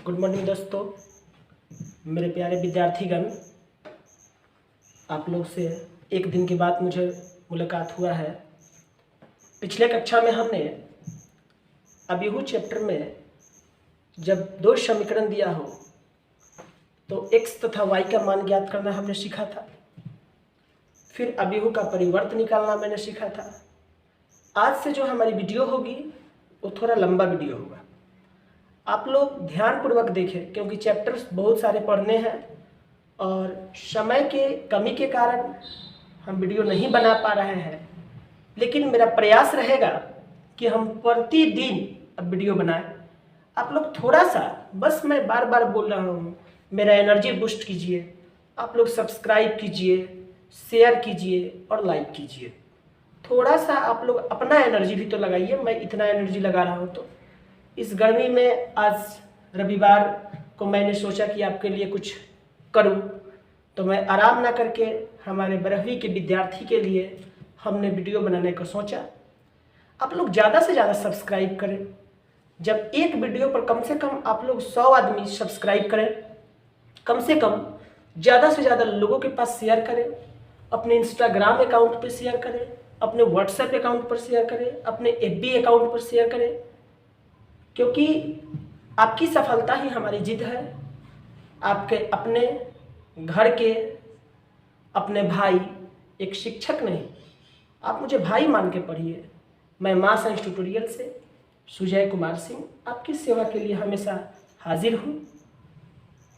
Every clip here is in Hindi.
गुड मॉर्निंग दोस्तों, मेरे प्यारे विद्यार्थीगण। आप लोग से एक दिन के बाद मुझे मुलाकात हुआ है। पिछले कक्षा में हमने अभिहू चैप्टर में जब दो समीकरण दिया हो तो x तथा y का मान ज्ञात करना हमने सीखा था। फिर अभिहू का परिवर्त निकालना मैंने सीखा था। आज से जो हमारी वीडियो होगी वो थोड़ा लंबा वीडियो होगा। आप लोग ध्यानपूर्वक देखें क्योंकि चैप्टर्स बहुत सारे पढ़ने हैं और समय के कमी के कारण हम वीडियो नहीं बना पा रहे हैं, लेकिन मेरा प्रयास रहेगा कि हम प्रतिदिन अब वीडियो बनाएं। आप लोग थोड़ा सा, बस मैं बार बार बोल रहा हूँ, मेरा एनर्जी बूस्ट कीजिए। आप लोग सब्सक्राइब कीजिए, शेयर कीजिए और लाइक कीजिए। थोड़ा सा आप लोग अपना एनर्जी भी तो लगाइए। मैं इतना एनर्जी लगा रहा हूँ तो इस गर्मी में आज रविवार को मैंने सोचा कि आपके लिए कुछ करूं, तो मैं आराम ना करके हमारे 12वीं के विद्यार्थी के लिए हमने वीडियो बनाने को सोचा। आप लोग ज़्यादा से ज़्यादा सब्सक्राइब करें। जब एक वीडियो पर कम से कम आप लोग 100 आदमी सब्सक्राइब करें, कम से कम ज़्यादा से ज़्यादा लोगों के पास शेयर करें। अपने इंस्टाग्राम अकाउंट पर शेयर करें, अपने व्हाट्सएप अकाउंट पर शेयर करें, अपने FB अकाउंट पर शेयर करें, क्योंकि आपकी सफलता ही हमारी जिद है। आपके अपने घर के अपने भाई, एक शिक्षक नहीं, आप मुझे भाई मान के पढ़िए। मैं माँ साइंस ट्यूटोरियल से सुजय कुमार सिंह आपकी सेवा के लिए हमेशा हाजिर हूँ।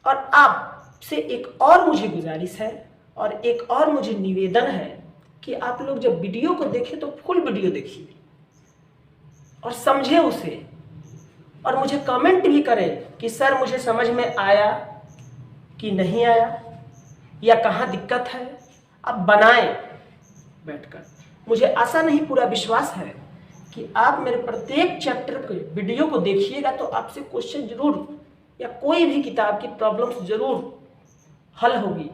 और आपसे एक और मुझे गुजारिश है और एक और मुझे निवेदन है कि आप लोग जब वीडियो को देखें तो फुल वीडियो देखिए और समझे उसे, और मुझे कमेंट भी करें कि सर मुझे समझ में आया कि नहीं आया या कहाँ दिक्कत है। आप बनाएं बैठकर। मुझे आशा नहीं, पूरा विश्वास है कि आप मेरे प्रत्येक चैप्टर के वीडियो को देखिएगा तो आपसे क्वेश्चन जरूर या कोई भी किताब की प्रॉब्लम्स जरूर हल होगी।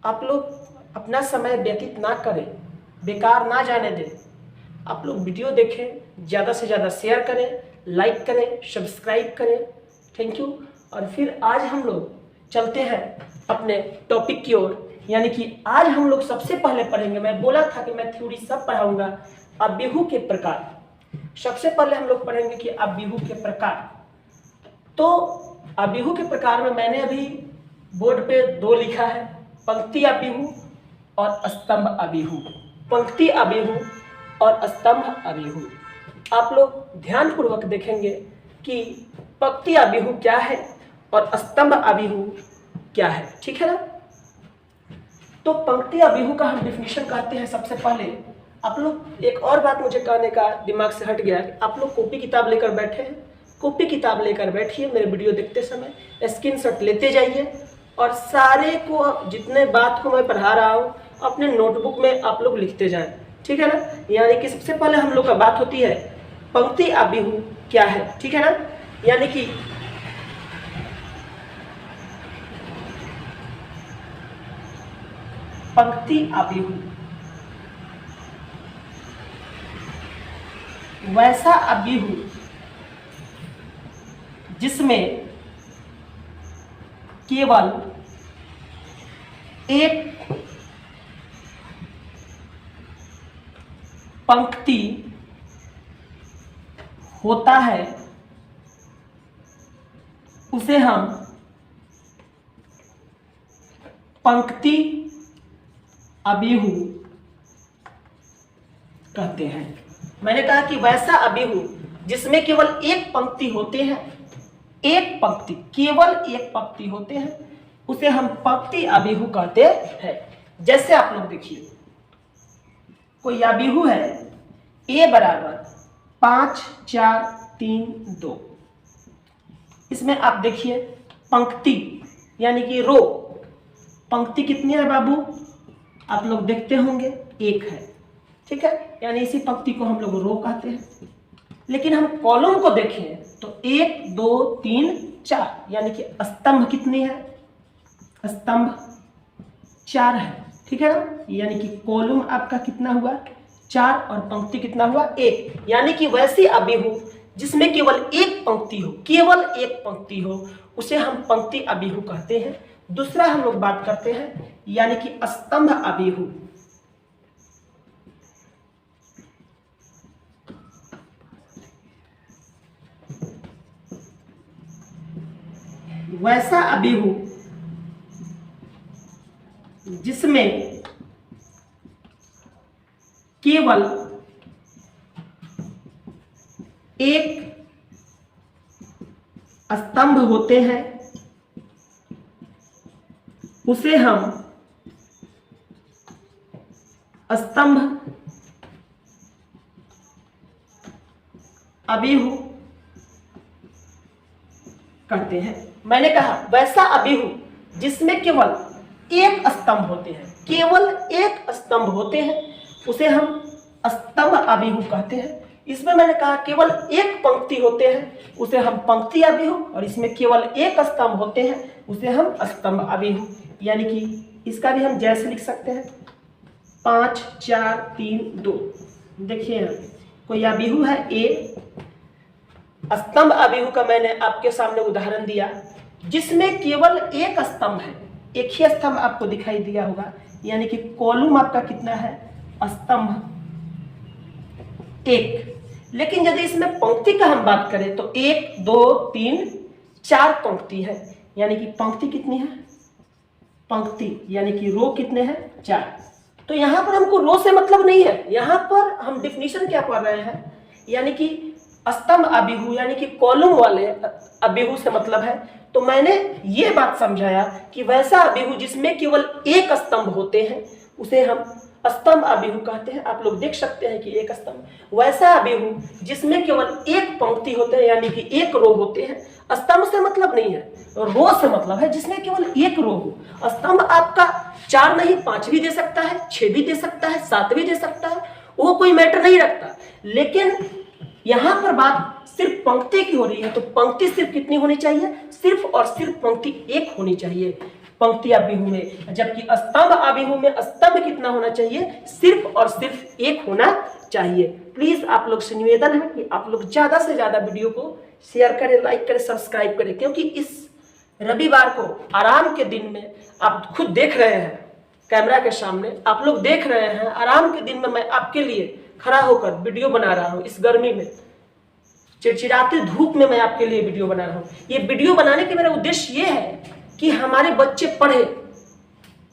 आप लोग अपना समय व्यतीत ना करें, बेकार ना जाने दें। आप लोग वीडियो देखें, ज़्यादा से ज़्यादा शेयर करें, लाइक करें, सब्सक्राइब करें। Thank you. और फिर आज हम लोग चलते हैं अपने टॉपिक की ओर, यानी कि आज हम लोग सबसे पहले पढ़ेंगे। मैं बोला था कि मैं थ्योरी सब पढ़ाऊंगा। अभिहू के प्रकार सबसे पहले हम लोग पढ़ेंगे कि अभिहू के प्रकार। तो अभिहू के प्रकार में मैंने अभी बोर्ड पे 2 लिखा है, पंक्ति अभिहू और स्तंभ अभिहू। पंक्ति अभिहू और स्तंभ अभिहू। आप लोग ध्यानपूर्वक देखेंगे कि पंक्ति अभिहू क्या है और स्तंभ अभिहू क्या है, ठीक है ना। तो पंक्ति अभिहू का हम डिफिनीशन कहते हैं। सबसे पहले आप लोग, एक और बात मुझे कहने का दिमाग से हट गया, आप लोग कॉपी किताब लेकर बैठे हैं, कॉपी किताब लेकर बैठिए। मेरे वीडियो देखते समय स्क्रीनशॉट लेते जाइए और सारे को, जितने बात को मैं पढ़ा रहा हूँ, अपने नोटबुक में आप लोग लिखते जाएं, ठीक है ना। यानी कि सबसे पहले हम लोग का बात होती है पंक्ति अभिहू क्या है, ठीक है ना। यानी कि पंक्ति अभिहू वैसा अभिहू जिसमें केवल एक पंक्ति होता है, उसे हम पंक्ति अभिहू कहते हैं। मैंने कहा कि वैसा अभिहू जिसमें केवल एक पंक्ति होते हैं, एक पंक्ति, केवल एक पंक्ति होते हैं, उसे हम पंक्ति अभिहू कहते हैं। जैसे आप लोग देखिए, कोई अभिहू है A बराबर 5 4 3 2। इसमें आप देखिए पंक्ति यानी कि रो, पंक्ति कितनी है बाबू, आप लोग देखते होंगे, 1 है, ठीक है। यानी इसी पंक्ति को हम लोग रो कहते हैं। लेकिन हम कॉलम को देखें तो 1 2 3 4, यानी कि स्तंभ कितनी है, स्तंभ 4 है, ठीक है ना। यानी कि कॉलम आपका कितना हुआ, 4 और पंक्ति कितना हुआ, 1। यानी कि वैसी अभिहू जिसमें केवल एक पंक्ति हो, केवल एक पंक्ति हो, उसे हम पंक्ति अबिहु कहते हैं। दूसरा हम लोग बात करते हैं यानी कि स्तंभ अबिहु। वैसा अबिहु जिसमें केवल एक स्तंभ होते हैं, उसे हम स्तंभ अबिहु कहते हैं। मैंने कहा वैसा अबिहु जिसमें केवल एक स्तंभ होते हैं, केवल एक स्तंभ होते हैं, उसे हम स्तंभ अबिहु कहते हैं। इसमें मैंने कहा केवल एक पंक्ति होते हैं, उसे हम पंक्ति अबिहु, और इसमें केवल एक स्तंभ होते हैं, उसे हम स्तंभ अबिहु। यानी कि इसका भी हम जैसे लिख सकते हैं 5 4 3 2। देखिए कोई अबिहु है ए, स्तंभ अबिहु का मैंने आपके सामने उदाहरण दिया जिसमें केवल एक स्तंभ है, एक ही स्तंभ आपको दिखाई दिया होगा, यानी कि कॉलम आपका कितना है, स्तंभ एक। लेकिन यदि इसमें पंक्ति का हम बात करें तो 1 2 3 4 पंक्ति है, यानी कि पंक्ति कितनी है, पंक्ति यानी कि रो कितने हैं, 4। तो यहां पर हमको रो से मतलब नहीं है, यहां पर हम डिफिनीशन क्या पढ़ रहे हैं, यानी कि स्तंभ अबिहु यानी कि कॉलम वाले अबिहु से मतलब है। तो मैंने ये बात समझाया कि वैसा अबिहु जिसमें केवल एक स्तंभ होते हैं, उसे हम स्तंभ अबिहु कहते हैं। आप लोग देख सकते हैं कि एक स्तंभ। वैसा अबिहु जिसमें केवल एक पंक्ति होते हैं, यानी कि एक रो होते हैं। स्तंभ से मतलब नहीं है, रो से मतलब है जिसमें केवल एक रो हो। स्तंभ आपका 4 नहीं 5 भी दे सकता है, 6 भी दे सकता है, 7 भी दे सकता है, वो कोई मैटर नहीं रखता। लेकिन यहां पर बात सिर्फ पंक्ति की हो रही है, तो पंक्ति सिर्फ कितनी होनी चाहिए, सिर्फ और सिर्फ पंक्ति एक होनी चाहिए पंक्ति अबिहु में। जबकि स्तंभ अबिहु में स्तंभ कितना होना चाहिए, सिर्फ और सिर्फ एक होना चाहिए। प्लीज आप लोग से निवेदन है कि आप लोग ज्यादा से ज्यादा वीडियो को शेयर करें, लाइक करें, सब्सक्राइब करें, क्योंकि इस रविवार को आराम के दिन में आप खुद देख रहे हैं कैमरा के सामने, आप लोग देख रहे हैं आराम के दिन में मैं आपके लिए खड़ा होकर वीडियो बना रहा हूं। इस गर्मी में, चिड़चिड़ाते धूप में मैं आपके लिए वीडियो बना रहा हूं। ये वीडियो बनाने के मेरा उद्देश्य ये है कि हमारे बच्चे पढ़े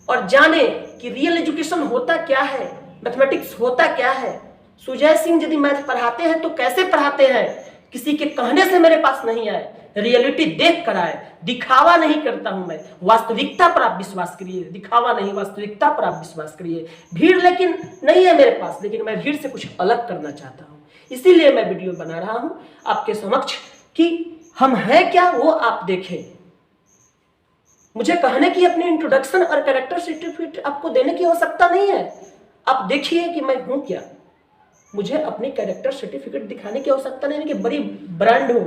और जाने कि रियल एजुकेशन होता क्या है, मैथमेटिक्स होता क्या है। सुजय सिंह यदि मैथ पढ़ाते हैं तो कैसे पढ़ाते हैं, किसी के कहने से मेरे पास नहीं आए, रियलिटी देख कर आए। दिखावा नहीं करता हूं मैं, वास्तविकता पर आप विश्वास करिए, दिखावा नहीं, वास्तविकता पर आप विश्वास करिए। भीड़ लेकिन नहीं है मेरे पास, लेकिन मैं भीड़ से कुछ अलग करना चाहता हूं, इसीलिए मैं वीडियो बना रहा हूं आपके समक्ष कि हम हैं क्या वो आप देखें। मुझे कहने की अपनी इंट्रोडक्शन और कैरेक्टर सर्टिफिकेट आपको देने की आवश्यकता नहीं है। आप देखिए कि मैं हूं क्या, मुझे अपनी कैरेक्टर सर्टिफिकेट दिखाने की आवश्यकता नहीं है कि बड़ी ब्रांड हूं,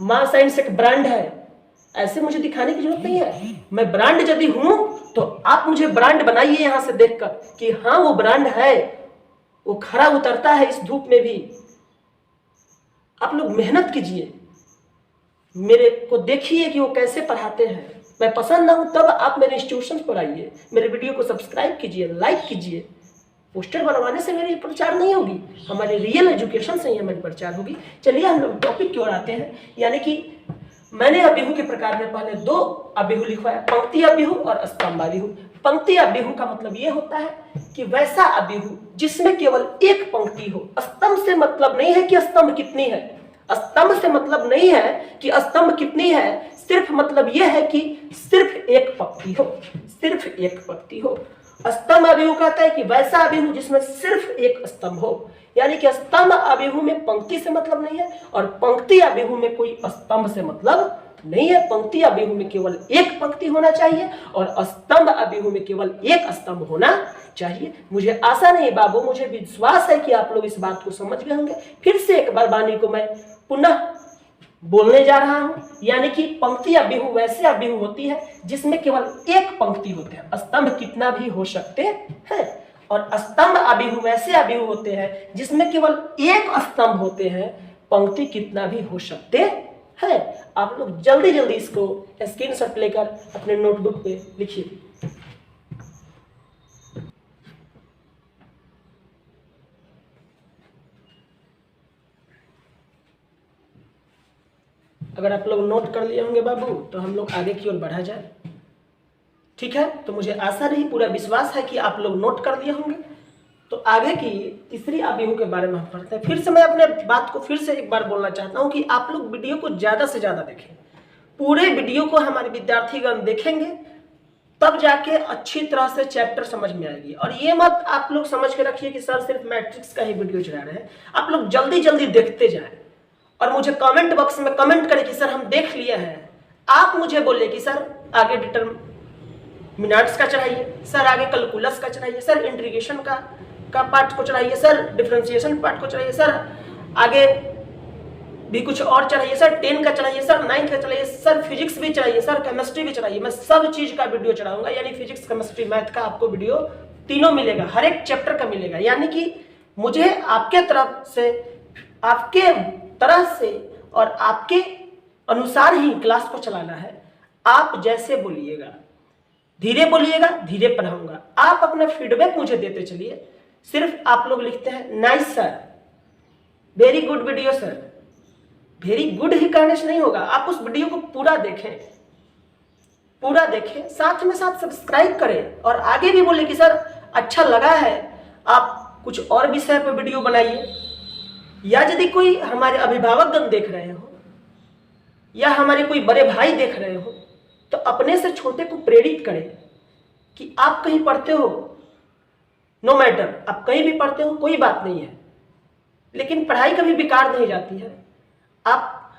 मां साइंस एक ब्रांड है, ऐसे मुझे दिखाने की जरूरत नहीं है। मैं ब्रांड यदि हूं तो आप मुझे ब्रांड बनाइए यहां से देखकर कि हाँ वो ब्रांड है, वो खरा उतरता है इस धूप में भी। आप लोग मेहनत कीजिए, मेरे को देखिए कि वो कैसे पढ़ाते हैं। मैं पसंद ना हूं तब आप मेरे इंस्टीट्यूशन पर आइए, मेरे वीडियो को सब्सक्राइब कीजिए, लाइक कीजिए। पोस्टर बनवाने से मेरी प्रचार नहीं होगी, हमारे रियल एजुकेशन से ही हमारी प्रचार होगी। चलिए हम लोग टॉपिक की ओर आते हैं, यानी कि मैंने अबिहु के प्रकार में पहले 2 अबिहु लिखवाया, पंक्ति अबिहु और स्तंभ अबिहु। पंक्ति अबिहु का मतलब ये होता है कि वैसा अबिहु जिसमें केवल एक पंक्ति हो। स्तंभ से मतलब नहीं है कि स्तंभ कितनी है, स्तंभ से मतलब नहीं है कि स्तंभ कितनी है, सिर्फ मतलब यह है कि सिर्फ एक पंक्ति हो, सिर्फ एक पंक्ति हो। स्तंभ अबिहु कहता है कि वैसा अबिहु जिसमें सिर्फ एक स्तंभ हो, यानी कि स्तंभ अबिहु में पंक्ति से मतलब नहीं है और पंक्ति अबिहु में कोई स्तंभ से मतलब नहीं है। पंक्ति अबिहु में केवल एक पंक्ति होना चाहिए और स्तंभ अबिहु में केवल एक स्तंभ होना चाहिए। मुझे आशा नहीं बाबू, मुझे विश्वास है कि आप लोग इस बात को समझ गए होंगे। फिर से एक बार वाणी को मैं पुनः बोलने जा रहा हूं, यानी कि पंक्ति अबिहु वैसे अबिहु होती है जिसमें केवल एक पंक्ति होते हैं, स्तंभ कितना भी हो सकते हैं। और स्तंभ अबिहु वैसे अबिहु होते हैं जिसमें केवल एक स्तंभ होते हैं, पंक्ति कितना भी हो सकते हैं। आप लोग जल्दी जल्दी इसको स्क्रीनशॉट लेकर अपने नोटबुक पे लिखिए। अगर आप लोग नोट कर लिए होंगे बाबू तो हम लोग आगे की ओर बढ़ा जाए। ठीक है, तो मुझे आशा नहीं पूरा विश्वास है कि आप लोग नोट कर लिए होंगे। तो आगे की तीसरी आबिहू के बारे में हम पढ़ते हैं। फिर से मैं अपने बात को फिर से एक बार बोलना चाहता हूं कि आप लोग वीडियो को ज़्यादा से ज़्यादा देखें। पूरे वीडियो को हमारे विद्यार्थीगण देखेंगे तब जाके अच्छी तरह से चैप्टर समझ में आएगी। और ये मत आप लोग समझ के रखिए कि सर सिर्फ मैट्रिक्स का ही वीडियो चला रहे हैं। आप लोग जल्दी जल्दी देखते जाएं और मुझे कमेंट बॉक्स में कमेंट करें कि सर हम देख लिए हैं। आप मुझे बोले कि सर आगे डिटरमिनेंट्स का चढ़ाइए, सर आगे कैलकुलस का चढ़ाइए, सर इंटीग्रेशन का पार्ट को चढ़ाइए, सर डिफरेंशिएशन पार्ट को चढ़ाइए, सर आगे भी कुछ और चढ़ाइए, सर 10 का चढ़ाइए, सर 9 का चढ़ाइए, सर फिजिक्स भी चढ़ाइए, सर केमिस्ट्री भी चढ़ाइए। मैं सब चीज का वीडियो चढ़ाऊंगा, यानी फिजिक्स केमिस्ट्री मैथ का आपको वीडियो तीनों मिलेगा, हर एक चैप्टर का मिलेगा। यानी कि मुझे आपके तरफ से, आपके तरह से और आपके अनुसार ही क्लास को चलाना है। आप जैसे बोलिएगा, धीरे बोलिएगा, धीरे पढ़ाऊंगा। आप अपना फीडबैक मुझे देते चलिए। सिर्फ आप लोग लिखते हैं nice sir, very good video sir, very good ही कहने से नहीं होगा। आप उस वीडियो को पूरा देखें, पूरा देखें, साथ में साथ सब्सक्राइब करें और आगे भी बोले कि सर अच्छा लगा है, आप कुछ और विषय पर वीडियो बनाइए। या यदि कोई हमारे अभिभावकगण देख रहे हो या हमारे कोई बड़े भाई देख रहे हो तो अपने से छोटे को प्रेरित करें कि आप कहीं पढ़ते हो, नो मैटर, आप कहीं भी पढ़ते हो कोई बात नहीं है, लेकिन पढ़ाई कभी बेकार नहीं जाती है। आप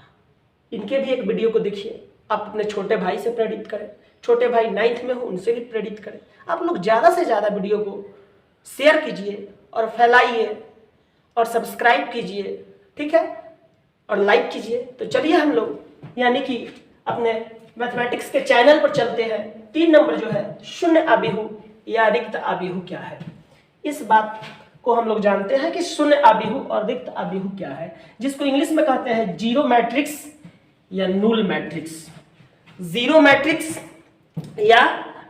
इनके भी एक वीडियो को देखिए, आप अपने छोटे भाई से प्रेरित करें, छोटे भाई 9th में हो उनसे भी प्रेरित करें। आप लोग ज़्यादा से ज़्यादा वीडियो को शेयर कीजिए और फैलाइए और सब्सक्राइब कीजिए, ठीक है, और लाइक कीजिए। तो चलिए हम लोग यानी कि अपने मैथमेटिक्स के चैनल पर चलते हैं। 3 नंबर जो है शून्य आबिहू या रिक्त आबिहू क्या है, इस बात को हम लोग जानते हैं कि शून्य आबिहू और रिक्त आबिहू क्या है, जिसको इंग्लिश में कहते हैं जीरो मैट्रिक्स या नूल मैट्रिक्स। जीरो मैट्रिक्स या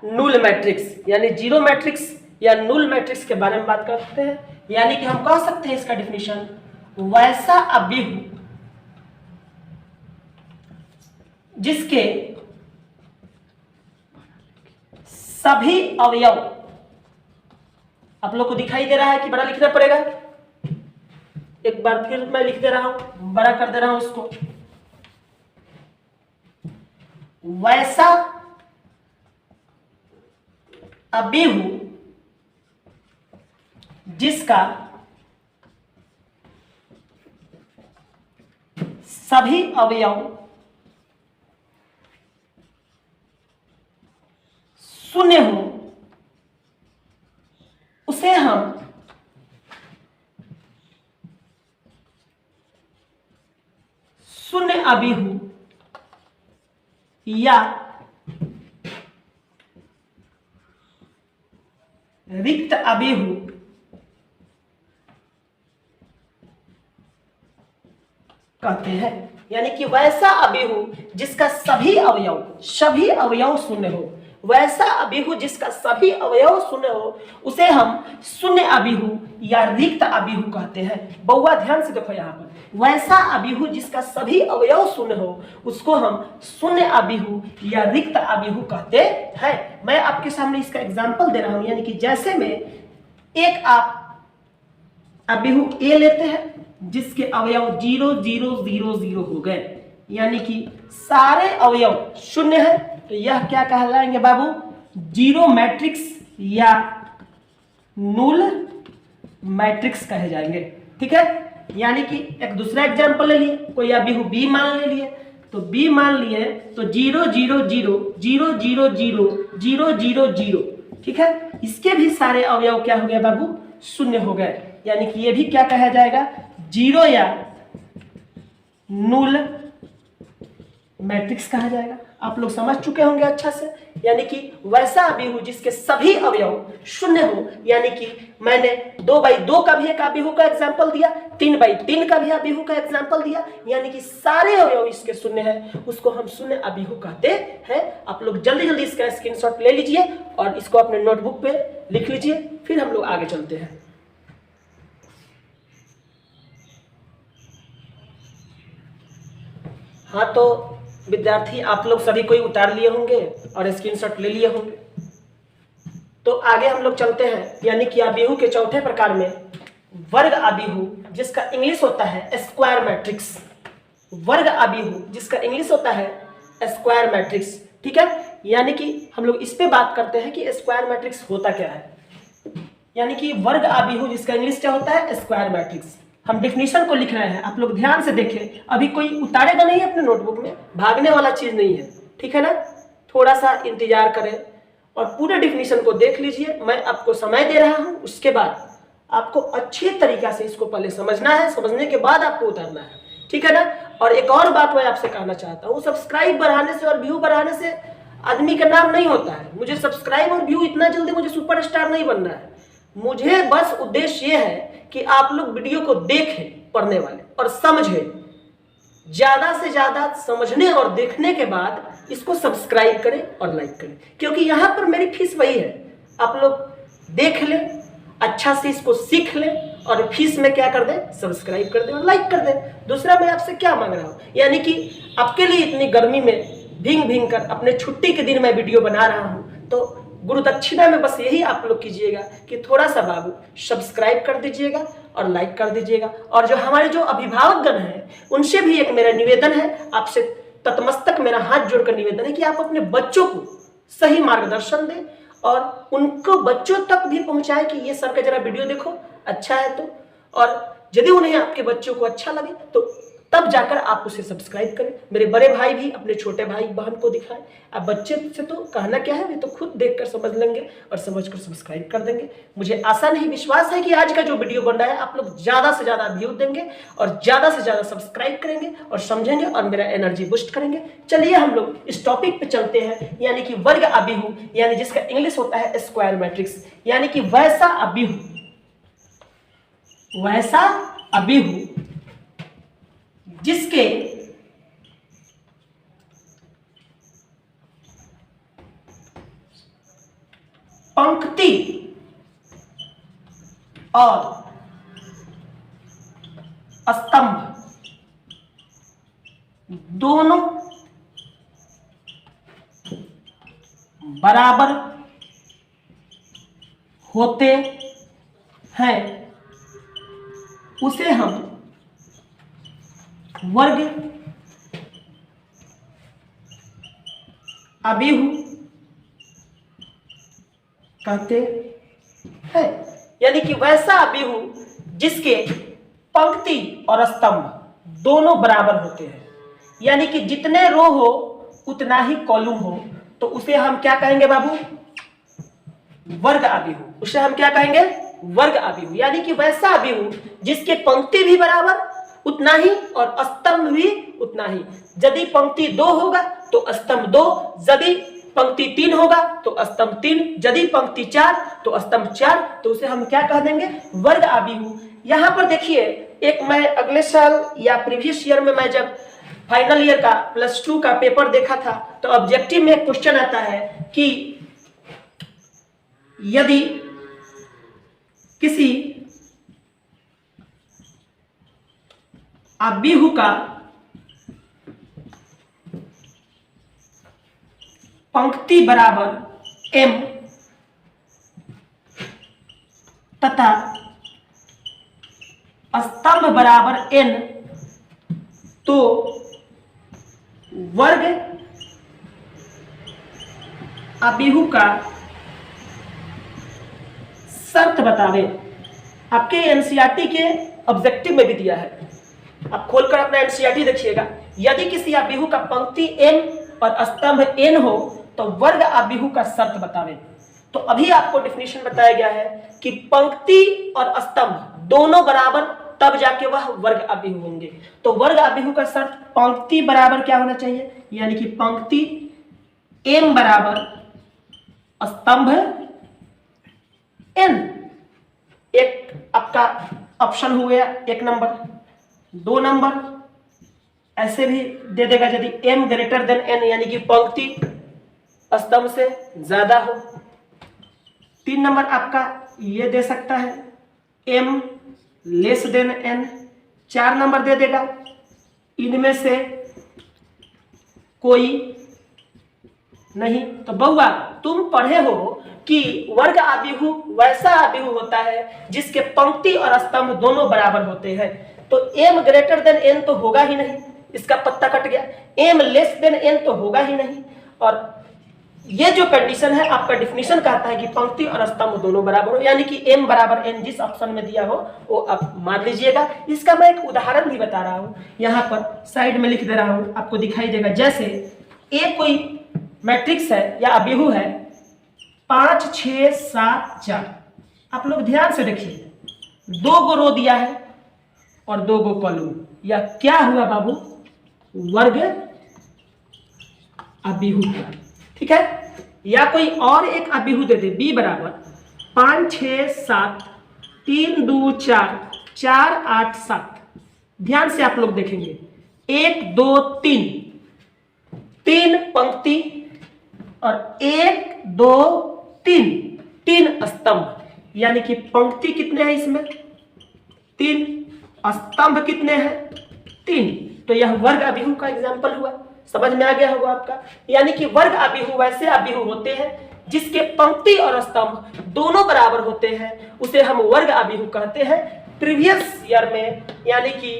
नूल मैट्रिक्स, यानी जीरो मैट्रिक्स या नूल मैट्रिक्स के बारे में बात करते हैं। यानी कि हम कह सकते हैं इसका डिफिनीशन, वैसा आबिहू जिसके सभी अवयव, आप लोग को दिखाई दे रहा है कि बड़ा लिखना पड़ेगा, एक बार फिर मैं लिख दे रहा हूं, बड़ा कर दे रहा हूं इसको। वैसा आबिहू जिसका सभी अवयव शून्य हो उसे हम शून्य आबिहू या रिक्त आबिहू कहते हैं। यानी कि वैसा आबिहू जिसका सभी अवयव शून्य हो, वैसा आबिहू जिसका सभी अवयव शून्य हो उसे हम शून्य आबिहू या रिक्त आबिहू कहते हैं। बउआ ध्यान से देखो, यहाँ पर वैसा आबिहू जिसका सभी अवयव शून्य हो उसको हम शून्य आबिहू या रिक्त आबिहू कहते हैं। मैं आपके सामने इसका एग्जाम्पल दे रहा हूं, यानी कि जैसे में एक आप आबिहू ए लेते हैं जिसके अवयव 0 0 0 0 हो गए, यानी कि सारे अवयव शून्य है, तो यह क्या कहलाएंगे बाबू, जीरो मैट्रिक्स या नूल मैट्रिक्स कहे जाएंगे। ठीक है, यानी कि एक दूसरा एग्जांपल ले लिए, कोई आबिहू बी मान ले लिए, तो बी मान लिए तो 0 0 0 0 0 0 0 0 0, ठीक है, इसके भी सारे अवयव क्या हो गए बाबू, शून्य हो गए, यानी कि ये भी क्या कहा जाएगा, जीरो या नूल मैट्रिक्स कहा जाएगा। आप लोग समझ चुके होंगे अच्छा से। यानी कि वैसा अभिहु जिसके सभी अवयव शून्य हो, यानी कि मैंने 2/2 का भी एक अभिहु का एग्जाम्पल दिया, 3/3 का भी अभिहु का एग्जाम्पल दिया, यानी कि सारे अवयव इसके शून्य है, उसको हम शून्य अभिहु कहते हैं। आप लोग जल्दी जल्दी इसका स्क्रीनशॉट ले लीजिए और इसको अपने नोटबुक पे लिख लीजिए, फिर हम लोग आगे चलते हैं। हाँ, तो विद्यार्थी आप लोग सभी कोई उतार लिए होंगे और स्क्रीनशॉट ले लिए होंगे। तो आगे हम लोग चलते हैं, यानी कि अभिहु के चौथे प्रकार में वर्ग अभिहु, जिसका इंग्लिश होता है स्क्वायर मैट्रिक्स। वर्ग अभिहु जिसका इंग्लिश होता है स्क्वायर मैट्रिक्स, ठीक है। यानी कि हम लोग इस पे बात करते हैं कि स्क्वायर मैट्रिक्स होता क्या है, यानी कि वर्ग अभिहु जिसका इंग्लिश क्या होता है स्क्वायर मैट्रिक्स। हम डिफिनीशन को लिख रहे हैं, आप लोग ध्यान से देखें, अभी कोई उतारेगा नहीं अपने नोटबुक में, भागने वाला चीज नहीं है, ठीक है ना। थोड़ा सा इंतजार करें और पूरे डिफिनीशन को देख लीजिए। मैं आपको समय दे रहा हूं, उसके बाद आपको अच्छी तरीका से इसको पहले समझना है, समझने के बाद आपको उतारना है, ठीक है ना। और एक और बात मैं आपसे कहना चाहता हूँ, सब्सक्राइब बढ़ाने से और व्यू बढ़ाने से आदमी का नाम नहीं होता है। मुझे सब्सक्राइब और व्यू इतना जल्दी मुझे सुपरस्टार नहीं बनना है। मुझे बस उद्देश्य ये है कि आप लोग वीडियो को देखें, पढ़ने वाले, और समझें, ज्यादा से ज्यादा समझने और देखने के बाद इसको सब्सक्राइब करें और लाइक करें, क्योंकि यहां पर मेरी फीस वही है। आप लोग देख लें, अच्छा से इसको सीख लें और फीस में क्या कर दें, सब्सक्राइब कर दें और लाइक कर दें। दूसरा मैं आपसे क्या मांग रहा हूं, यानी कि आपके लिए इतनी गर्मी में भींग भींग कर अपने छुट्टी के दिन मैं वीडियो बना रहा हूं, तो गुरु दक्षिणा में बस यही आप लोग कीजिएगा कि थोड़ा सा बाबू सब्सक्राइब कर दीजिएगा और लाइक कर दीजिएगा। और जो हमारे जो अभिभावकगण हैं उनसे भी एक मेरा निवेदन है, आपसे ततमस्तक मेरा हाथ जोड़कर निवेदन है कि आप अपने बच्चों को सही मार्गदर्शन दें और उनको बच्चों तक भी पहुंचाए कि ये सर का जरा वीडियो देखो, अच्छा है तो। और यदि उन्हें आपके बच्चों को अच्छा लगे तो तब जाकर आप उसे सब्सक्राइब करें। मेरे बड़े भाई भी अपने छोटे भाई बहन को दिखाएं। अब बच्चे से तो कहना क्या है, वे तो खुद देखकर समझ लेंगे और समझकर सब्सक्राइब कर देंगे। मुझे आशा नहीं विश्वास है कि आज का जो वीडियो बन रहा है आप लोग ज्यादा से ज्यादा व्यू देंगे और ज्यादा से ज्यादा सब्सक्राइब करेंगे और समझेंगे और मेरा एनर्जी बूस्ट करेंगे। चलिए हम लोग इस टॉपिक पे चलते हैं, यानी कि वर्ग अभिहु, यानी जिसका इंग्लिश होता है स्क्वायर मैट्रिक्स, यानी कि वैसा अभिहु जिसके पंक्ति और स्तंभ दोनों बराबर होते हैं, उसे हम वर्ग अभिहु कहते हैं। यानी कि वैसा अभिहु जिसके पंक्ति और स्तंभ दोनों बराबर होते हैं, यानी कि जितने रो हो उतना ही कॉलम हो, तो उसे हम क्या कहेंगे बाबू, वर्ग अभिहु। उसे हम क्या कहेंगे, वर्ग अभिहु। यानी कि वैसा अभिहु जिसके पंक्ति भी बराबर उतना ही और स्तंभ भी उतना ही। यदि पंक्ति 2 होगा तो स्तंभ 2, यदि पंक्ति 3 होगा तो स्तंभ 3, यदि पंक्ति 4 तो स्तंभ 4, तो उसे हम क्या कह देंगे, वर्ग अभिहु। यहां पर देखिए, एक मैं अगले साल या प्रीवियस ईयर में मैं जब फाइनल ईयर का +2 का पेपर देखा था, तो ऑब्जेक्टिव में एक क्वेश्चन आता है कि यदि किसी अभिहु का पंक्ति बराबर m तथा स्तंभ बराबर n, तो वर्ग अभिहु का शर्त बतावे। आपके एनसीईआरटी के ऑब्जेक्टिव में भी दिया है, आप खोलकर अपना एनसीईआरटी देखिएगा। यदि किसी अभिहु का पंक्ति m और स्तंभ n हो तो वर्ग अभिहु का शर्त बतावे। तो अभी आपको डेफिनेशन बताया गया है कि पंक्ति और स्तंभ दोनों बराबर, तब जाके वह वर्ग अभिहु होंगे। तो वर्ग अभिहु का शर्त पंक्ति बराबर क्या होना चाहिए, यानी कि पंक्ति m बराबर स्तंभ n। एक आपका ऑप्शन हो गया 1 नंबर, 2 नंबर ऐसे भी दे देगा यदि m ग्रेटर देन n यानी कि पंक्ति स्तंभ से ज्यादा हो। 3 नंबर आपका ये दे सकता है m less than n। 4 number दे देगा इनमें से कोई नहीं। तो बउआ तुम पढ़े हो कि वर्ग आव्यूह वैसा आव्यूह होता है जिसके पंक्ति और स्तंभ दोनों बराबर होते हैं। तो m ग्रेटर देन n तो होगा ही नहीं, इसका पत्ता कट गया। m लेस देन n तो होगा ही नहीं। और ये जो कंडीशन है आपका डिफिनीशन कहता है कि पंक्ति और स्तंभ दोनों बराबर हो, यानी कि m बराबर n जिस ऑप्शन में दिया हो वो आप मान लीजिएगा। इसका मैं एक उदाहरण भी बता रहा हूं, यहाँ पर साइड में लिख दे रहा हूं, आपको दिखाई देगा। जैसे a कोई मैट्रिक्स है या आव्यूह है 5 6 7 4। आप लोग ध्यान से देखिए, 2 गो रो दिया है और 2 गो कॉलम। या क्या हुआ बाबू? वर्ग आव्यूह। ठीक है। या कोई और एक आव्यूह दे दे b बराबर 5 6 7 3 2 4 4 8 7। ध्यान से आप लोग देखेंगे 1 2 3 3 पंक्ति और 1 2 3 3 स्तंभ, यानी कि पंक्ति कितने हैं इसमें? 3, स्तंभ कितने हैं? 3। तो यह वर्ग आव्यूह का एग्जाम्पल हुआ। समझ में आ गया होगा आपका। यानी कि वर्ग आव्यूह वैसे आव्यूह होते हैं जिसके पंक्ति और स्तंभ दोनों बराबर होते हैं, उसे हम वर्ग आव्यूह कहते हैं। प्रीवियस ईयर में यानी कि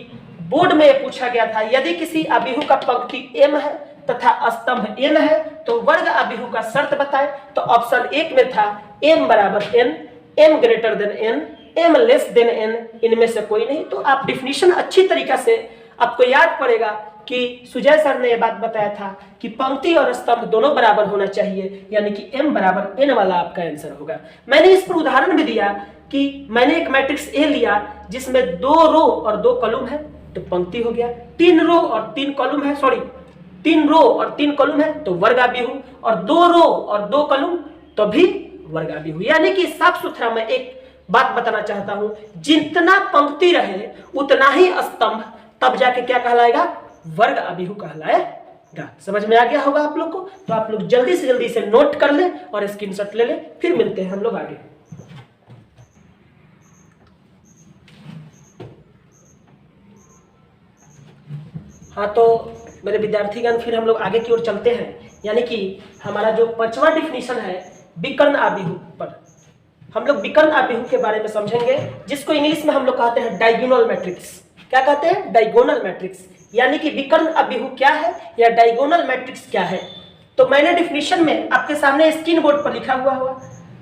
बोर्ड में पूछा गया था, यदि किसी आव्यूह का पंक्ति m है तथा स्तंभ n है तो वर्ग आव्यूह का शर्त बताएं। तो ऑप्शन 1 में था m बराबर n, m greater than n, m less than n, इनमें से कोई नहीं। तो आप डिफिनीशन अच्छी तरीका से आपको याद पड़ेगा कि सुजय सर ने यह बात बताया था कि पंक्ति और स्तंभ दोनों बराबर होना चाहिए, यानी कि m बराबर n वाला आपका आंसर होगा। मैंने इस पर उदाहरण भी दिया कि मैंने एक मैट्रिक्स A लिया जिसमें 2 रो और 2 कॉलम है तो पंक्ति हो गया, 3 रो और 3 कॉलम है, 3 रो और 3 कॉलम है तो वर्ग आव्यूह, और 2 रो और 2 कॉलम तो भी वर्ग आव्यूह। यानी कि साफ सुथरा मैं एक बात बताना चाहता हूं, जितना पंक्ति रहे उतना ही स्तंभ, तब जाके क्या कहलाएगा? वर्ग आव्यूह कहलाएगा। समझ में आ गया होगा आप लोग को। तो आप लोग जल्दी से नोट कर ले और स्क्रीनशॉट ले ले, फिर मिलते हैं हम लोग आगे। हाँ तो मेरे विद्यार्थीगण फिर हम लोग आगे की ओर चलते हैं। यानी कि हमारा जो 5वां डिफिनीशन है विकर्ण आव्यूह पर, हम लोग विकर्ण आव्यूह के बारे में समझेंगे, जिसको इंग्लिश में हम लोग कहते हैं डायगोनल मैट्रिक्स। क्या कहते हैं? Diagonal matrix. यानी कि विकर्ण आव्यूह क्या है या डायगोनल मैट्रिक्स क्या है। तो मैंने डिफिनीशन में आपके सामने स्क्रीन बोर्ड पर लिखा हुआ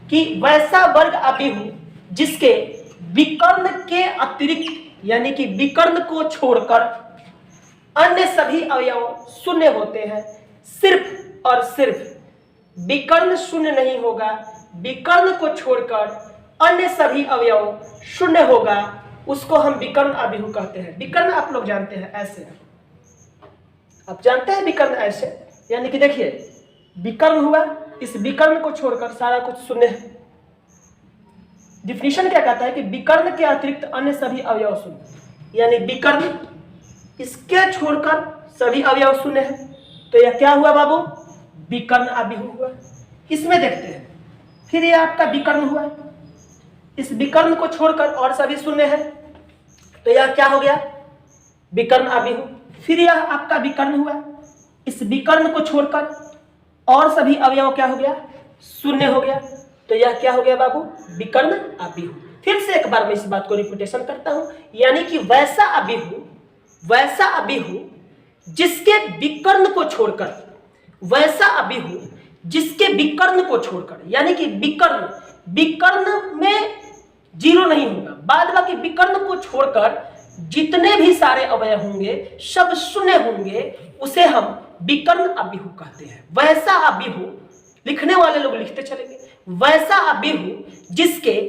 कि वैसा वर्ग आव्यूह जिसके विकर्ण के अतिरिक्त यानी कि विकर्ण को छोड़कर अन्य सभी अवयव शून्य होते हैं। सिर्फ और सिर्फ विकर्ण शून्य नहीं होगा, विकर्ण को छोड़कर अन्य सभी अवयव शून्य होगा, उसको हम विकर्ण आव्यूह कहते हैं। विकर्ण आप लोग जानते हैं ऐसे, आप जानते हैं विकर्ण ऐसे, यानी कि देखिए विकर्ण हुआ, इस विकर्ण को छोड़कर सारा कुछ शून्य है। डिफिनीशन क्या कहता है कि विकर्ण के अतिरिक्त अन्य सभी अवयव शून्य, यानी विकर्ण इसके छोड़कर सभी अवयव शून्य है। तो यह क्या हुआ बाबू? विकर्ण आव्यूह हुआ। इसमें देखते हैं, फिर यह आपका विकर्ण हुआ, इस विकर्ण को छोड़कर और सभी शून्य है तो यह क्या हो गया? विकर्ण आव्यूह। फिर यह आपका विकर्ण हुआ, इस विकर्ण को छोड़कर और सभी अवयव क्या हो गया? शून्य हो गया, तो यह क्या हो गया बाबू? विकर्ण आव्यूह। फिर से एक बार मैं इस बात को रिपीटेशन करता हूं, यानी कि वैसा आव्यूह जिसके विकर्ण को छोड़कर, वैसा आव्यूह जिसके विकर्ण को छोड़कर, यानी कि विकर्ण में 0 नहीं होगा, बाद बाकी विकर्ण को छोड़कर जितने भी सारे अवयव होंगे सब शून्य होंगे, उसे हम विकर्ण आव्यूह कहते हैं। वैसा आव्यूह, लिखने वाले लोग लिखते चलेंगे, वैसा आव्यूह जिसके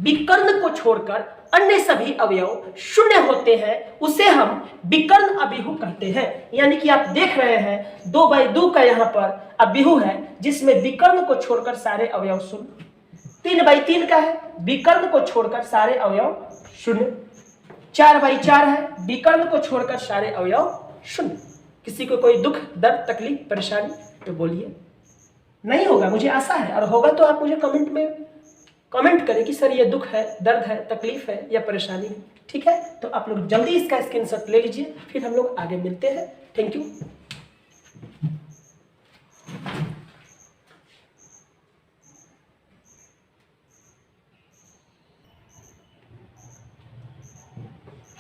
विकर्ण को छोड़कर अन्य सभी अवयव शून्य होते हैं उसे हम विकर्ण अभिहु कहते हैं। यानी कि आप देख रहे हैं 2/2 का यहाँ पर अभिहु है जिसमें विकर्ण को छोड़कर सारे अवयव शून्य। 3/3 का है, विकर्ण को छोड़कर सारे अवयव शून्य। 4/4 है, विकर्ण को छोड़कर सारे अवयव शून्य। किसी को कोई दुख, दर्द, तकलीफ, परेशानी तो बोलिए। नहीं होगा मुझे आशा है, और होगा तो आप मुझे कमेंट में कमेंट करें कि सर ये दुख है, दर्द है, तकलीफ है या परेशानी है। ठीक है, तो आप लोग जल्दी इसका स्क्रीनशॉट ले लीजिए, फिर हम लोग आगे मिलते हैं। Thank you.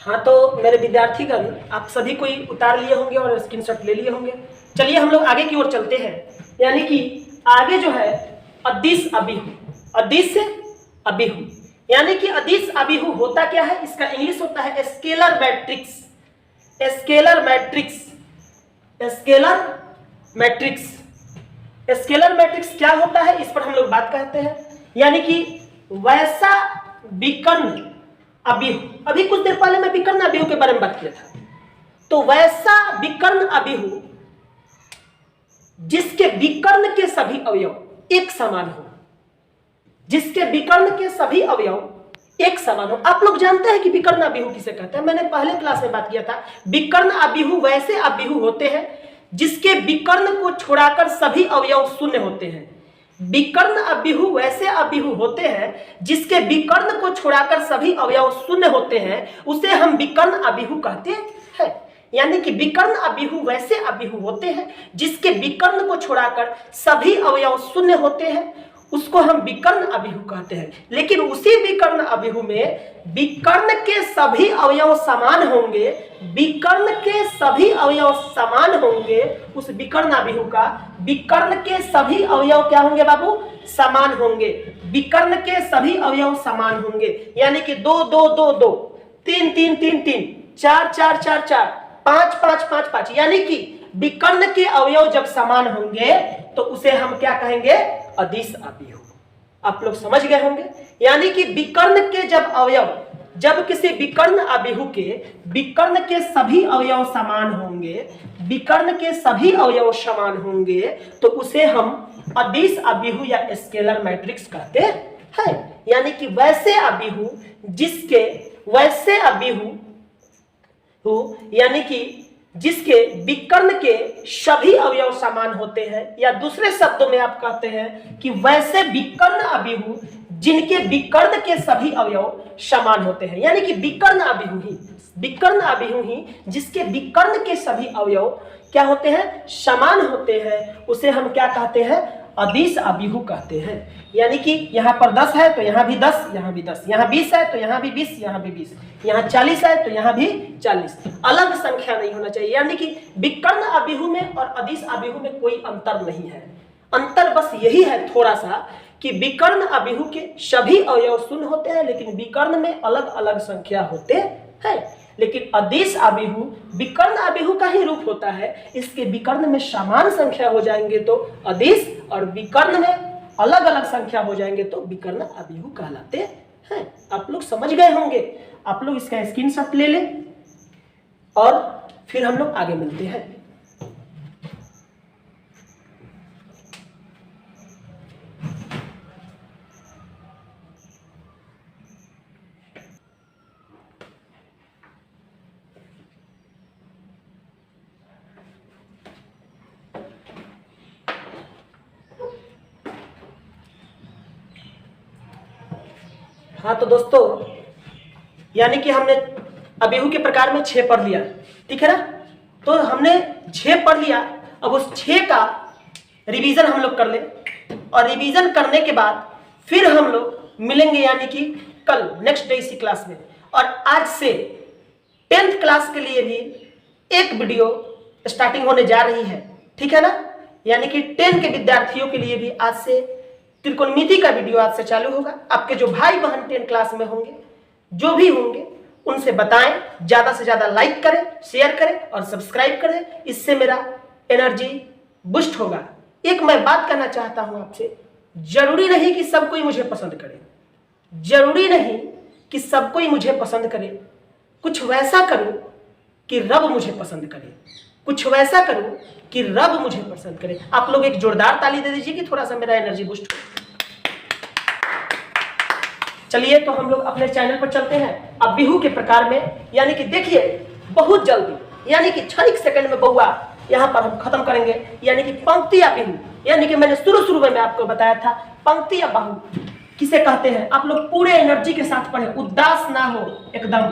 हाँ, तो मेरे विद्यार्थीगण आप सभी कोई उतार लिए होंगे और स्क्रीनशॉट ले लिए होंगे। चलिए हम लोग आगे की ओर चलते हैं। यानी कि आगे जो है अदिश अभिहु, अदिश से अभिहु, यानी कि अदिश अभिहु होता क्या है, इसका इंग्लिश होता है scalar matrix. Scalar matrix, scalar matrix, scalar matrix क्या होता है इस पर हम लोग बात करते हैं। यानी कि वैसा विकर्ण अभिहु, अभी कुछ देर पहले मैं विकर्ण अभिहु के बारे में बात किया था। तो वैसा विकर्ण अभिहु जिसके विकर्ण के सभी अवयव एक समान हो, जिसके विकर्ण के सभी अवयव एक समान हो। आप लोग जानते हैं कि विकर्ण अभिहु किसे कहते हैं, मैंने पहले क्लास में बात किया था। विकर्ण अभिहु वैसे अभिहु होते हैं जिसके विकर्ण को छोड़ाकर सभी अवयव शून्य होते हैं। विकर्ण अभिहु वैसे अभिहु होते हैं जिसके विकर्ण को छोड़ाकर सभी अवयव शून्य होते हैं, उसे हम विकर्ण अभिहु कहते हैं। यानी कि विकर्ण अभिहु वैसे अभिहु होते हैं जिसके विकर्ण को छोड़ाकर सभी अवयव शून्य होते हैं, उसको हम विकर्ण अभिहु कहते हैं। लेकिन उसी विकर्ण अभिहु में विकर्ण के सभी अवयव समान होंगे, विकर्ण के सभी अवयव समान होंगे, उस विकर्ण अभिहु का विकर्ण के सभी अवयव क्या होंगे बाबू, समान होंगे। विकर्ण के सभी अवयव समान होंगे, यानी कि 2 2 2 2, 3 3 3 3, 4 4 4 4, 5 5 5 5, यानी कि विकर्ण के अवयव जब समान होंगे तो उसे हम क्या कहेंगे, अदिश अभिहु। आप लोग समझ गए होंगे। यानी कि विकर्ण के जब अवयव, जब किसी विकर्ण अभिहु के विकर्ण के सभी अवयव समान होंगे, विकर्ण के सभी अवयव समान होंगे, तो उसे हम अदिश अभिहु या स्केलर मैट्रिक्स कहते हैं। यानी कि वैसे अभिहु जिसके, वैसे अभिहु यानी कि जिसके विकर्ण के सभी अवयव समान होते हैं, या दूसरे शब्दों में आप कहते हैं कि वैसे विकर्ण अभिहु जिनके विकर्ण के सभी अवयव समान होते हैं। यानी कि विकर्ण अभिहु ही, विकर्ण अभिहु ही जिसके विकर्ण के सभी अवयव क्या होते हैं, समान होते हैं, उसे हम क्या कहते हैं, अदिश अभिहु कहते हैं। यानी कि यहाँ पर 10 है तो यहाँ भी 10, यहाँ भी 10, यहाँ 20 है तो यहाँ भी 20, यहाँ भी 20, यहाँ 40 है तो यहाँ भी 40, अलग संख्या नहीं होना चाहिए। यानी कि विकर्ण अभिहु में और अदिश अभिहु में कोई अंतर नहीं है। अंतर बस यही है थोड़ा सा कि विकर्ण अभिहु के सभी अवयव शून्य होते हैं, लेकिन विकर्ण में अलग अलग संख्या होते हैं। लेकिन अदिश अभिहु विकर्ण अभिहु का ही रूप होता है, इसके विकर्ण में समान संख्या हो जाएंगे तो अदिश, और विकर्ण में अलग अलग संख्या हो जाएंगे तो विकर्ण अभिहु कहलाते हैं। आप लोग समझ गए होंगे। आप लोग इसका स्क्रीनशॉट ले लें और फिर हम लोग आगे मिलते हैं। हाँ, तो दोस्तों यानी कि हमने अभिहु के प्रकार में 6 पढ़ लिया, ठीक है ना। तो हमने 6 पढ़ लिया, अब उस 6 का रिवीजन हम लोग कर ले, और रिवीजन करने के बाद फिर हम लोग मिलेंगे, यानी कि कल नेक्स्ट डे इसी क्लास में। और आज से 10th क्लास के लिए भी एक वीडियो स्टार्टिंग होने जा रही है, ठीक है ना। यानी कि 10 के विद्यार्थियों के लिए भी आज से त्रिकोणमिति का वीडियो आज से चालू होगा। आपके जो भाई बहन 10 क्लास में होंगे, जो भी होंगे, उनसे बताएं, ज्यादा से ज्यादा लाइक करें, शेयर करें और सब्सक्राइब करें। इससे मेरा एनर्जी बूस्ट होगा। एक मैं बात करना चाहता हूं आपसे, जरूरी नहीं कि सब कोई मुझे पसंद करे, जरूरी नहीं कि सब कोई मुझे पसंद करे, कुछ वैसा करूं कि रब मुझे पसंद करे, कुछ वैसा करूं कि रब मुझे पसंद करे। आप लोग एक जोरदार ताली दे दीजिए कि थोड़ा सा मेरा एनर्जी बूस्ट हो। चलिए तो हम लोग अपने चैनल पर चलते हैं अब बिहू के प्रकार में, यानी कि देखिए बहुत जल्दी, यानी कि क्षणिक सेकंड में बउआ यहाँ पर हम खत्म करेंगे, यानी कि पंक्ति या बिहू। यानी कि मैंने शुरू में आपको बताया था पंक्ति या बाहु किसे कहते हैं। आप लोग पूरे एनर्जी के साथ पढ़े, उदास ना हो, एकदम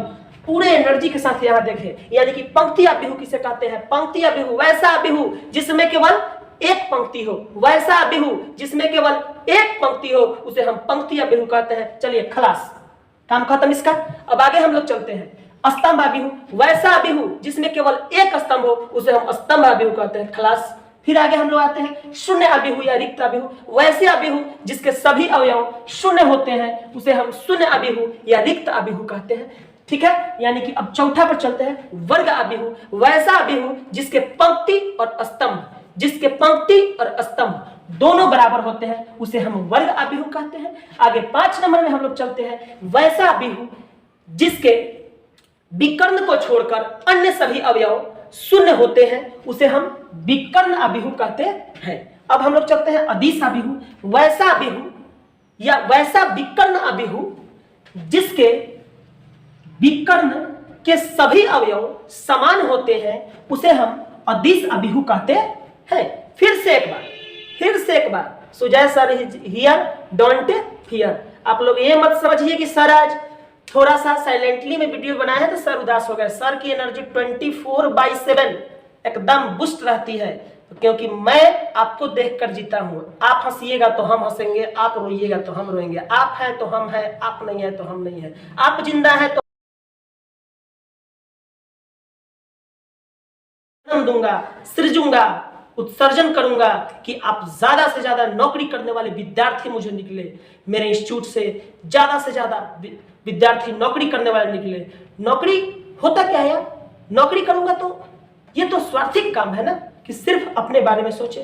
पूरे एनर्जी के साथ यहाँ देखें। यानी कि पंक्ति या बिहू किसे कहते हैं। पंक्ति या बिहू वैसा बिहू जिसमें केवल एक पंक्ति हो, वैसा बिहू जिसमें केवल एक पंक्ति हो, उसे हम पंक्ति या बिहू कहते हैं। चलिए खलास, काम खत्म इसका। अब आगे हम लोग चलते हैं। स्तंभ बिहू, वैसा बिहू जिसमें केवल एक स्तंभ हो, उसे हम स्तंभ बिहू कहते हैं। खलास। फिर आगे हम लोग आते हैं शून्य अबिहू या रिक्त अबिहू, वैसे अबिहू जिसके सभी अवयव शून्य होते हैं, उसे हम शून्य अबिहू या रिक्त अबिहू कहते हैं। ठीक है, यानी कि अब चौथा पर चलते हैं वर्ग अबिहू, वैसा अबिहू जिसके पंक्ति और स्तंभ, जिसके पंक्ति और स्तंभ दोनों बराबर होते हैं, उसे हम वर्ग अबिहू कहते हैं। आगे 5 नंबर में हम लोग चलते हैं वैसा अबिहू जिसके विकर्ण को छोड़कर अन्य सभी अवयव शून्य होते हैं, उसे हम विकर्ण अबिहू कहते हैं। अब हम लोग चलते हैं अदिश अबिहू, वैसा अबिहू या वैसा विकर्ण अबिहू जिसके विकर्ण के सभी अवयव समान होते हैं, उसे हम अदिश अबिहू कहते हैं। फिर से एक बार Sujay sir here don't hear. आप लोग ये मत समझिए कि सर आज थोड़ा सा साइलेंटली में वीडियो बनाया है तो सर उदास हो गए। सर की एनर्जी 24/7 एकदम बुस्ट रहती है, क्योंकि मैं आपको देखकर जीता हूं। आप हंसिएगा तो हम हंसेंगे, आप रोइएगा तो हम रोएंगे, आप हैं तो हम हैं, आप नहीं है तो हम नहीं है, आप जिंदा है तो दूंगा, सृजूंगा, उत्सर्जन करूंगा कि आप ज्यादा से ज्यादा नौकरी करने वाले विद्यार्थी मुझे निकले। मेरे इंस्टीट्यूट से ज्यादा विद्यार्थी नौकरी करने वाले निकले। नौकरी होता क्या है यार, नौकरी करूंगा तो ये तो स्वार्थिक काम है ना, कि सिर्फ अपने बारे में सोचे।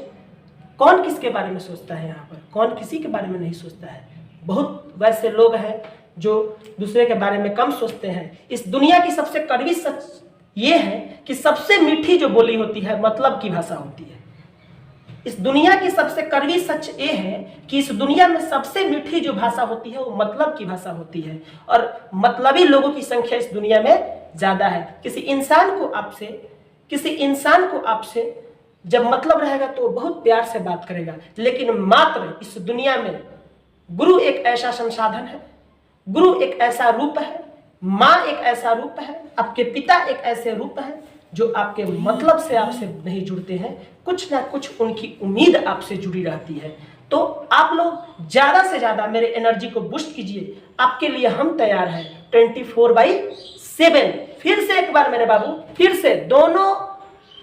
कौन किसके बारे में सोचता है यहाँ पर, कौन किसी के बारे में नहीं सोचता है। बहुत वैसे लोग हैं जो दूसरे के बारे में कम सोचते हैं। इस दुनिया की सबसे कड़वी सच ये है कि सबसे मीठी जो बोली होती है मतलब की भाषा होती है। इस दुनिया की सबसे कड़वी सच ये है कि इस दुनिया में सबसे मीठी जो भाषा होती है वो मतलब की भाषा होती है, और मतलबी लोगों की संख्या इस दुनिया में ज्यादा है। किसी इंसान को आपसे जब मतलब रहेगा तो वो बहुत प्यार से बात करेगा, लेकिन मात्र इस दुनिया में गुरु एक ऐसा संसाधन है, गुरु एक ऐसा रूप है, माँ एक ऐसा रूप है, आपके पिता एक ऐसे रूप है जो आपके मतलब से आपसे नहीं जुड़ते हैं, कुछ ना कुछ उनकी उम्मीद आपसे जुड़ी रहती है। तो आप लोग ज्यादा से ज्यादा मेरे एनर्जी को बूस्ट कीजिए, आपके लिए हम तैयार हैं 24/7। फिर से एक बार मेरे बाबू, फिर से दोनों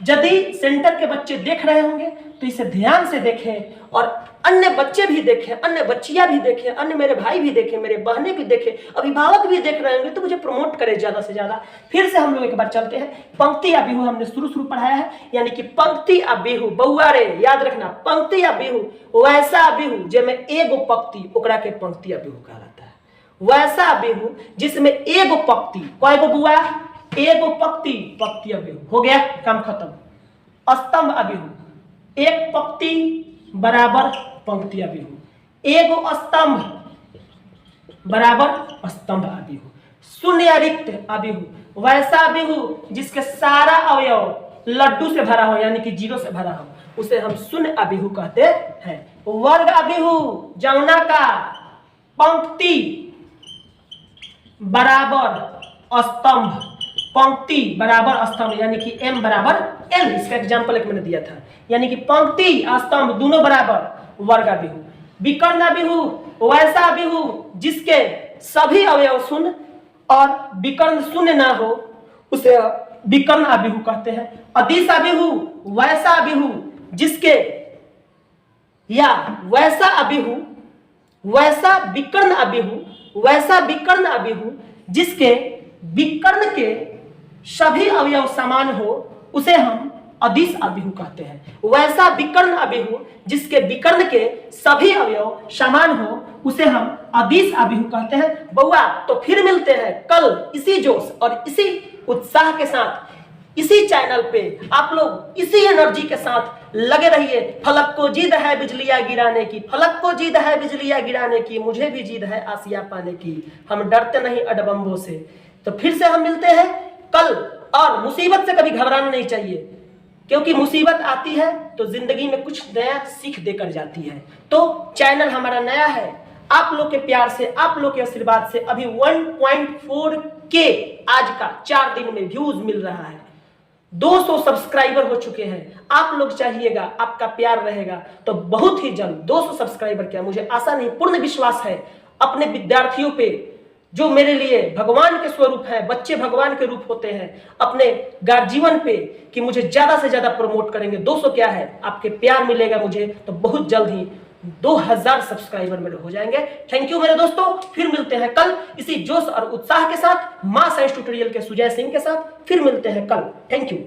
यदि सेंटर के बच्चे देख रहे होंगे तो इसे ध्यान से देखें, और अन्य बच्चे भी देखें, अन्य बच्चियां भी देखें, अन्य मेरे भाई भी देखें, मेरे बहनें भी देखें, अभिभावक भी देख रहे होंगे तो मुझे प्रमोट करें ज्यादा से ज्यादा। फिर से हम लोग एक बार चलते हैं पंक्ति या बिहू। हमने शुरू पढ़ाया है, यानी कि पंक्ति या बिहू, बउआ रे याद रखना, पंक्ति या बिहू वैसा बिहू जेमे एगो पंक्ति, ओकरा के पंक्ति या बिहू कहा जाता है। वैसा बिहू जिसमें एगो पंक्ति, कयगो बुआ, एगो पंक्ति, पंक्ति अबिहू। हो गया, काम खत्म। स्तंभ अबिहू, एक पंक्ति बराबर पंक्ति अबिहू, एगो स्तंभ बराबर स्तंभ अबिहू। शून्य रिक्त अबिहू, वैसा अबिहू जिसके सारा अवयव लड्डू से भरा हो, यानी कि 0 से भरा हो, उसे हम शून्य अबिहू कहते हैं। वर्ग अबिहू जमुना का पंक्ति बराबर स्तंभ, पंक्ति बराबर स्तंभ, यानी कि m बराबर n। इसका एग्जांपल एक मैंने दिया था, यानी कि पंक्ति स्तंभ दोनों बराबर वर्ग अबिहू। विकर्ण अबिहू वैसा अबिहू जिसके सभी अवयव शून्य और विकर्ण शून्य ना हो, उसे विकर्ण अबिहू कहते हैं। अदिश अबिहू वैसा अबिहू जिसके, या वैसा अबिहू वैसा विकर्ण अबिहू, वैसा विकर्ण अबिहू जिसके विकर्ण के सभी अवयव समान हो, उसे हम अदिश अबिहु कहते हैं। वैसा विकर्ण अबिहु जिसके विकर्ण के सभी अवयव समान हो उसे हम अदिश अबिहु कहते हैं। बउआ तो फिर मिलते हैं कल इसी जोश और इसी उत्साह के साथ इसी चैनल पे। आप लोग इसी एनर्जी के साथ लगे रहिए। फलक को जिद है बिजलियां गिराने की, फलक को जिद है बिजलियां गिराने की, मुझे भी जिद है आसिया पाने की। हम डरते नहीं अडबम्बों से। तो फिर से हम मिलते हैं कल। और मुसीबत से कभी घबराना नहीं चाहिए, क्योंकि मुसीबत आती है तो जिंदगी में कुछ नया सीख देकर जाती है। तो चैनल हमारा नया है, आप लोग के प्यार से, आप लोग के आशीर्वाद से अभी 1.4K आज का 4 दिन में व्यूज मिल रहा है। 200 सब्सक्राइबर हो चुके हैं। आप लोग चाहिएगा, आपका प्यार रहेगा तो बहुत ही जल्द 200 सब्सक्राइबर, क्या मुझे आशा नहीं पूर्ण विश्वास है अपने विद्यार्थियों पे जो मेरे लिए भगवान के स्वरूप है, बच्चे भगवान के रूप होते हैं, अपने गार्जियन पे कि मुझे ज्यादा से ज्यादा प्रमोट करेंगे। 200 क्या है, आपके प्यार मिलेगा मुझे तो बहुत जल्द ही 2000 सब्सक्राइबर मेरे हो जाएंगे। थैंक यू मेरे दोस्तों, फिर मिलते हैं कल इसी जोश और उत्साह के साथ, मां साइंस ट्यूटोरियल के सुजय सिंह के साथ फिर मिलते हैं कल। Thank you.